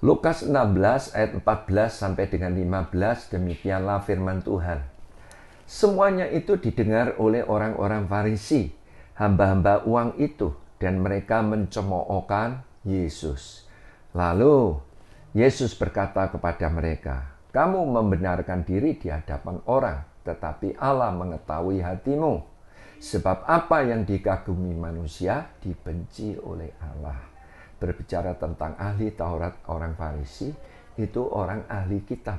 Lukas 16 ayat 14 sampai dengan 15, demikianlah firman Tuhan. Semuanya itu didengar oleh orang-orang Farisi, hamba-hamba uang itu, dan mereka mencemoohkan Yesus. Lalu Yesus berkata kepada mereka, "Kamu membenarkan diri di hadapan orang, tetapi Allah mengetahui hatimu. Sebab apa yang dikagumi manusia dibenci oleh Allah." Berbicara tentang ahli Taurat, orang Farisi itu orang ahli kitab,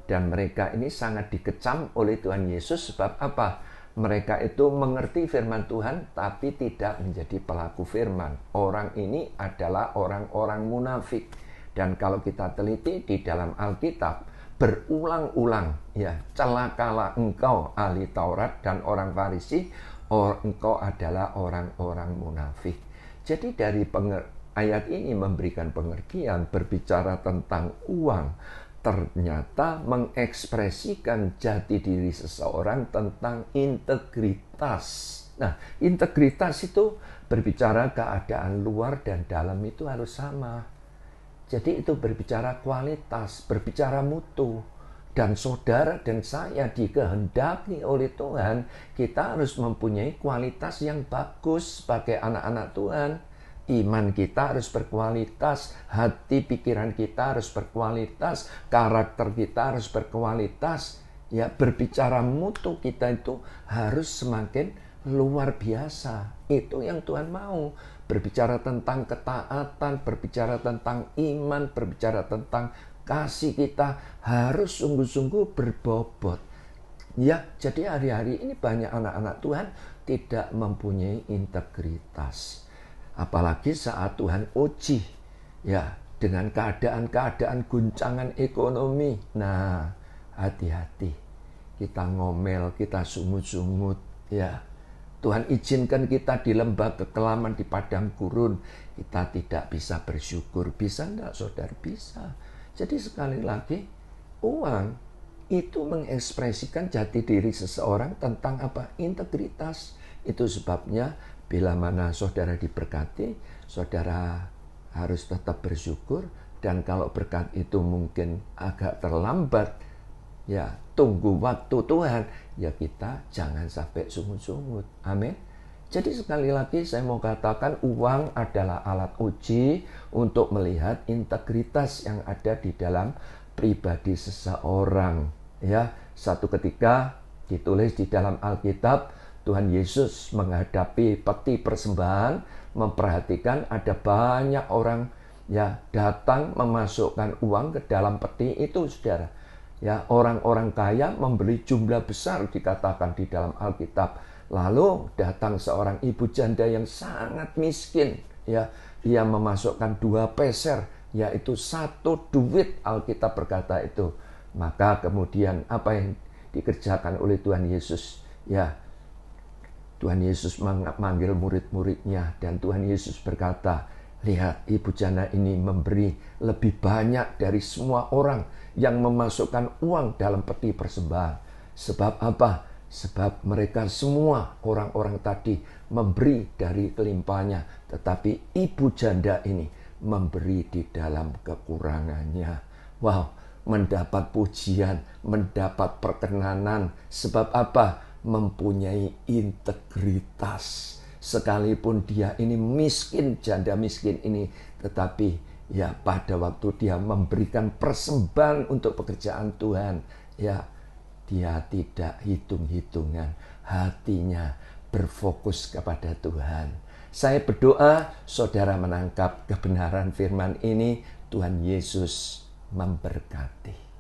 dan mereka ini sangat dikecam oleh Tuhan Yesus. Sebab apa? Mereka itu mengerti firman Tuhan tapi tidak menjadi pelaku firman. Orang ini adalah orang-orang munafik. Dan kalau kita teliti di dalam Alkitab, berulang-ulang, ya, celakalah engkau ahli Taurat dan orang Farisi, engkau adalah orang-orang munafik. Jadi dari ayat ini memberikan pengertian, berbicara tentang uang, ternyata mengekspresikan jati diri seseorang tentang integritas. Nah, integritas itu berbicara keadaan luar dan dalam itu harus sama. Jadi itu berbicara kualitas, berbicara mutu. Dan saudara dan saya dikehendaki oleh Tuhan, kita harus mempunyai kualitas yang bagus sebagai anak-anak Tuhan. Iman kita harus berkualitas, hati pikiran kita harus berkualitas, karakter kita harus berkualitas. Ya, berbicara mutu kita itu harus semakin luar biasa. Itu yang Tuhan mau. Berbicara tentang ketaatan, berbicara tentang iman, berbicara tentang kasih, kita harus sungguh-sungguh berbobot. Ya, jadi hari-hari ini banyak anak-anak Tuhan tidak mempunyai integritas. Apalagi saat Tuhan uji, ya, dengan keadaan-keadaan guncangan ekonomi. Nah, hati-hati. Kita ngomel, kita sungut-sungut, ya. Tuhan izinkan kita di lembah kekelaman, di padang gurun. Kita tidak bisa bersyukur. Bisa enggak, saudara? Bisa. Jadi sekali lagi, uang itu mengekspresikan jati diri seseorang tentang apa? Integritas. Itu sebabnya bila mana saudara diberkati, saudara harus tetap bersyukur. Dan kalau berkat itu mungkin agak terlambat, ya tunggu waktu Tuhan, ya kita jangan sampai sungut-sungut. Amin. Jadi sekali lagi saya mau katakan, uang adalah alat uji untuk melihat integritas yang ada di dalam pribadi seseorang. Ya, satu ketika ditulis di dalam Alkitab, Tuhan Yesus menghadapi peti persembahan, memperhatikan ada banyak orang, ya, datang memasukkan uang ke dalam peti itu, saudara. Ya, orang-orang kaya memberi jumlah besar, dikatakan di dalam Alkitab. Lalu datang seorang ibu janda yang sangat miskin, ya, ia memasukkan 2 peser, yaitu 1 duit, Alkitab berkata itu. Maka kemudian apa yang dikerjakan oleh Tuhan Yesus? Ya, Tuhan Yesus memanggil murid-muridnya, dan Tuhan Yesus berkata, "Lihat, ibu janda ini memberi lebih banyak dari semua orang yang memasukkan uang dalam peti persembahan." Sebab apa? Sebab mereka semua orang-orang tadi memberi dari kelimpahannya, tetapi ibu janda ini memberi di dalam kekurangannya. Wow, mendapat pujian, mendapat perkenanan. Sebab apa? Mempunyai integritas. Sekalipun dia ini miskin, janda miskin ini, tetapi ya pada waktu dia memberikan persembahan untuk pekerjaan Tuhan, ya, dia tidak hitung-hitungan, hatinya berfokus kepada Tuhan. Saya berdoa saudara menangkap kebenaran firman ini. Tuhan Yesus memberkati.